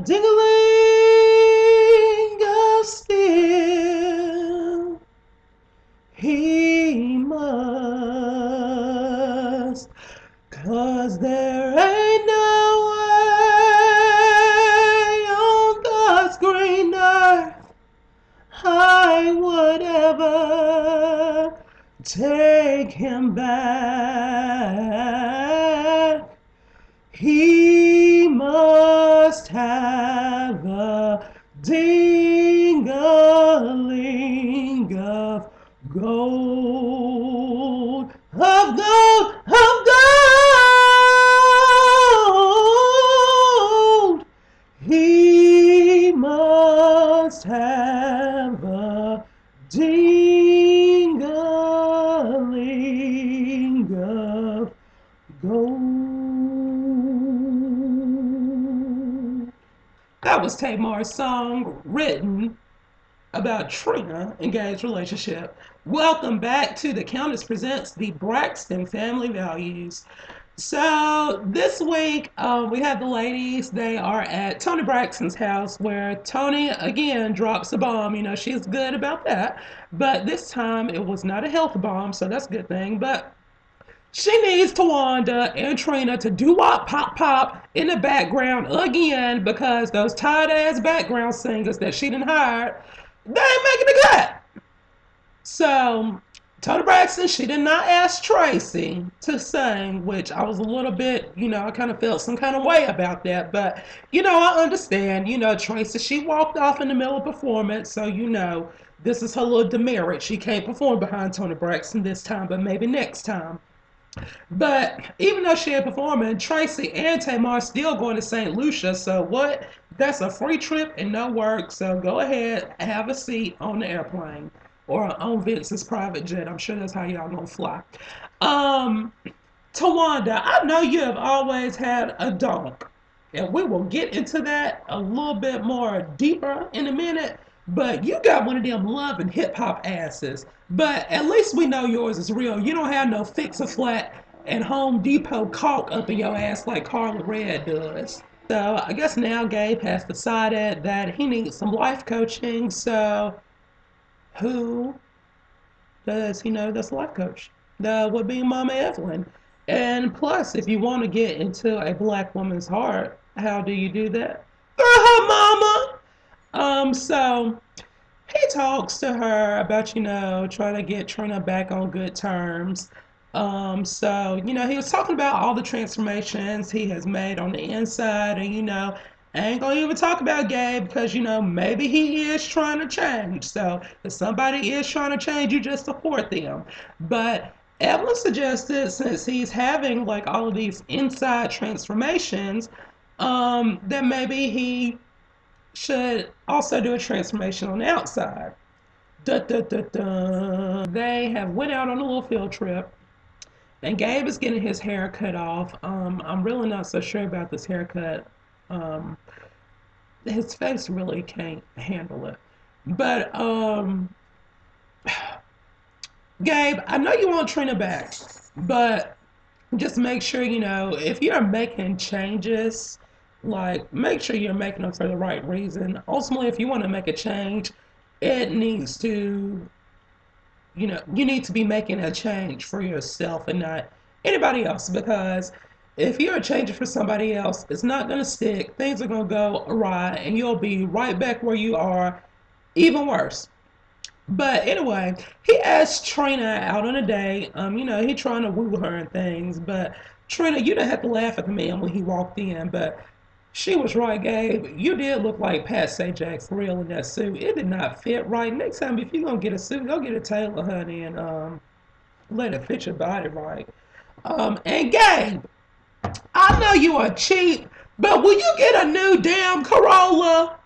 dingling of steel he must, 'cause there ain't no way on God's green earth I would ever take him back. He must have a ding-a-ling of gold, of gold, of gold. He must have a ding-a-ling of gold. That was Tamar's song written about Trina and Gabe's relationship. Welcome back to the Countess presents the Braxton Family Values. So this week we have the ladies. They are at Toni Braxton's house where Toni again drops a bomb. You know, she's good about that. But this time it was not a health bomb, so that's a good thing. But she needs Tawanda and Trina to do wop pop pop in the background again because those tired ass background singers that she done hired, they ain't making the cut. So Toni Braxton, she did not ask Tracy to sing, which I was a little bit, I kind of felt some kind of way about that. But, I understand. Tracy, she walked off in the middle of performance, so, this is her little demerit. She can't perform behind Toni Braxton this time, but maybe next time. But even though she ain't performing, Tracy and Tamar still going to St. Lucia. So what? That's a free trip and no work. So go ahead, have a seat on the airplane or on Vince's private jet. I'm sure that's how y'all gonna fly. Um, Tawanda, I know you have always had a donk, and we will get into that a little bit more deeper in a minute. But you got one of them love and hip hop asses. But at least we know yours is real. You don't have no fix a flat and Home Depot caulk up in your ass like Carla Red does. So I guess now Gabe has decided that he needs some life coaching. So who does he know that's a life coach? That would be Mama Evelyn. And plus, if you want to get into a black woman's heart, how do you do that? Through her mama. So he talks to her about, trying to get Trina back on good terms. He was talking about all the transformations he has made on the inside, and, I ain't gonna even talk about Gabe because, maybe he is trying to change. So if somebody is trying to change, you just support them. But Evelyn suggested, since he's having like all of these inside transformations, that maybe he should also do a transformation on the outside. Da, da, da, da. They have went out on a little field trip, and Gabe is getting his hair cut off. I'm really not so sure about this haircut. Um, his face really can't handle it. But Gabe, I know you want Trina back, but just make sure, if you're making changes, like make sure you're making them for the right reason. Ultimately, if you want to make a change, it needs to, you need to be making a change for yourself and not anybody else, because if you're changing for somebody else, it's not going to stick. Things are going to go awry and you'll be right back where you are, even worse. But anyway, he asked Trina out on a date. He trying to woo her and things, but Trina, you didn't have to laugh at the man when he walked in, but she was right, Gabe. You did look like Pat Sajak for real in that suit. It did not fit right. Next time, if you're gonna get a suit, go get a tailor, honey, and let it fit your body right. And Gabe, I know you are cheap, but will you get a new damn Corolla?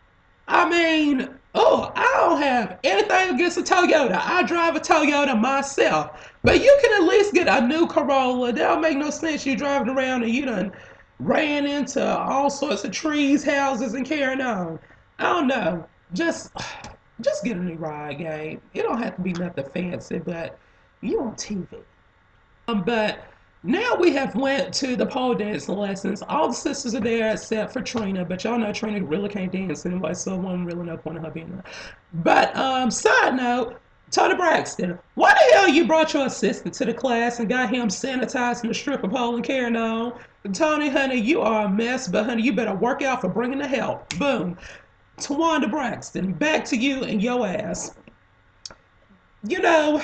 I mean, oh, I don't have anything against a Toyota. I drive a Toyota myself. But you can at least get a new Corolla. That don't make no sense you driving around and you done ran into all sorts of trees, houses, and carrying on. I don't know. Just get a new ride, Gabe. It don't have to be nothing fancy, but you on TV. But Now we have went to the pole dancing lessons. All the sisters are there except for Trina, but y'all know Trina really can't dance anyway, so it wasn't really no point in her being there. But side note, Tony Braxton, why the hell you brought your assistant to the class and got him sanitizing the stripper pole and carrying on? Tony, honey, you are a mess, but honey, you better work out for bringing the help. Boom. Tawanda Braxton, back to you and your ass. You know,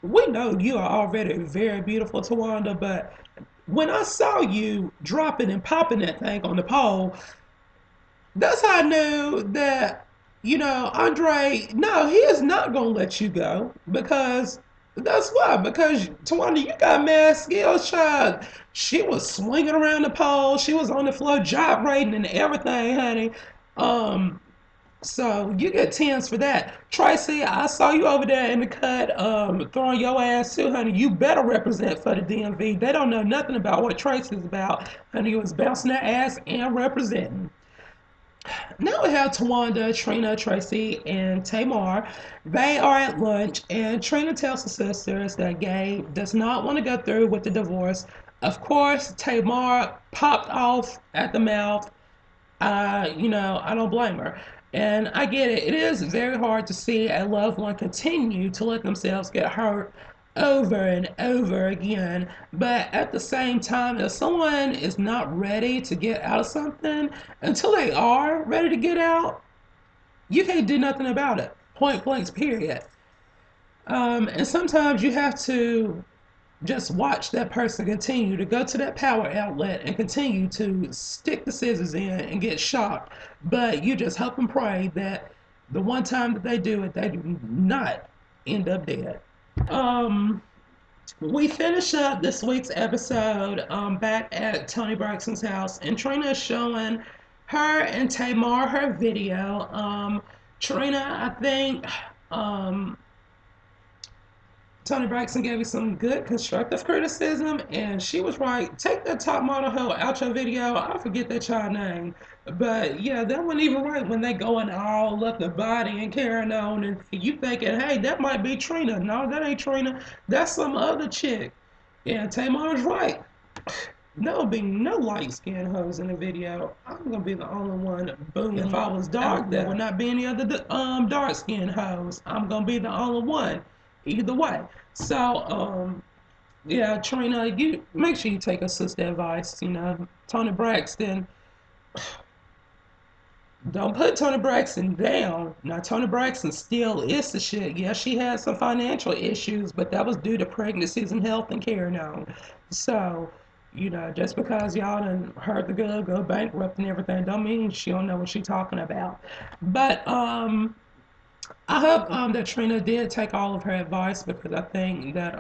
we know you are already very beautiful, Tawanda, but when I saw you dropping and popping that thing on the pole, that's how I knew that, Andre, no, he is not going to let you go because that's why. Because, Tawanda, you got mad skills, child. She was swinging around the pole. She was on the floor gyrating and everything, honey. Um, so you get tens for that. Tracy, I saw you over there in the cut, throwing your ass too, honey. You better represent for the DMV. They don't know nothing about what Tracy's about. Honey, you was bouncing that ass and representing. Now we have Tawanda, Trina, Tracy, and Tamar. They are at lunch, and Trina tells the sisters that Gabe does not want to go through with the divorce. Of course, Tamar popped off at the mouth. I don't blame her. And I get it. It is very hard to see a loved one continue to let themselves get hurt over and over again. But at the same time, if someone is not ready to get out of something, until they are ready to get out, you can't do nothing about it. Point blanks, period. And sometimes you have to just watch that person continue to go to that power outlet and continue to stick the scissors in and get shocked. But you just hope and pray that the one time that they do it, they do not end up dead. Um, we finish up this week's episode back at Tony Braxton's house, and Trina is showing her and Tamar her video. Trina, I think, um, Tony Braxton gave me some good constructive criticism, and she was right. Take that top model hoe out your video. I forget that child name. But yeah, that wasn't even right when they going all up the body and carrying on, and you thinking, hey, that might be Trina. No, that ain't Trina. That's some other chick. Yeah, Tamar's right. There'll be no light skinned hoes in the video. I'm gonna be the only one. Boom. If I was dark, there would not be any other dark skinned hoes. I'm gonna be the only one. Either way. So, yeah, Trina, you make sure you take a sister advice. Tony Braxton. Don't put Tony Braxton down. Now, Tony Braxton still is the shit. Yeah, she had some financial issues, but that was due to pregnancies and health and care now. So, just because y'all done heard the girl go bankrupt and everything, don't mean she don't know what she talking about. But, I hope that Trina did take all of her advice because I think that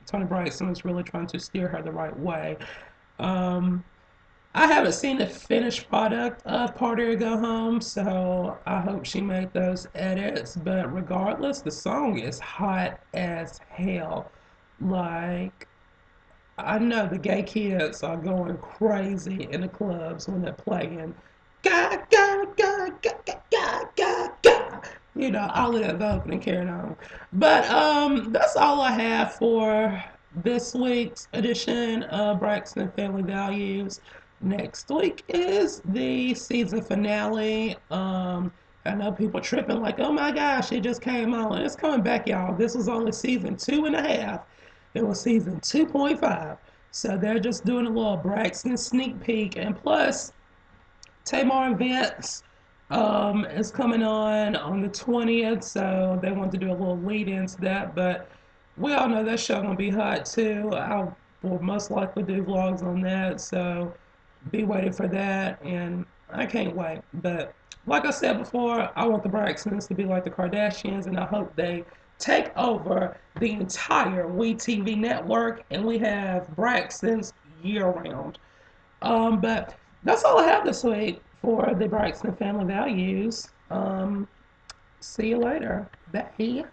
Tony Braxton is really trying to steer her the right way. Um, I haven't seen the finished product of Party or Go Home, so I hope she made those edits. But regardless, the song is hot as hell. Like, I know the gay kids are going crazy in the clubs when they're playing. Ga, ga, ga, ga, ga, ga, ga, ga. All of that voting and carrying on. But that's all I have for this week's edition of Braxton Family Values. Next week is the season finale. I know people tripping like, oh my gosh, it just came on. It's coming back, y'all. This was only season 2.5. It was season 2.5. So they're just doing a little Braxton sneak peek. And plus, Tamar and Vince is coming on the 20th. So they want to do a little lead into that. But we all know that show going to be hot too. I will most likely do vlogs on that. So be waiting for that. And I can't wait. But like I said before, I want the Braxtons to be like the Kardashians. And I hope they take over the entire WeTV network, and we have Braxton's year round. But that's all I have this week for the Braxton Family Values. See you later. Bye.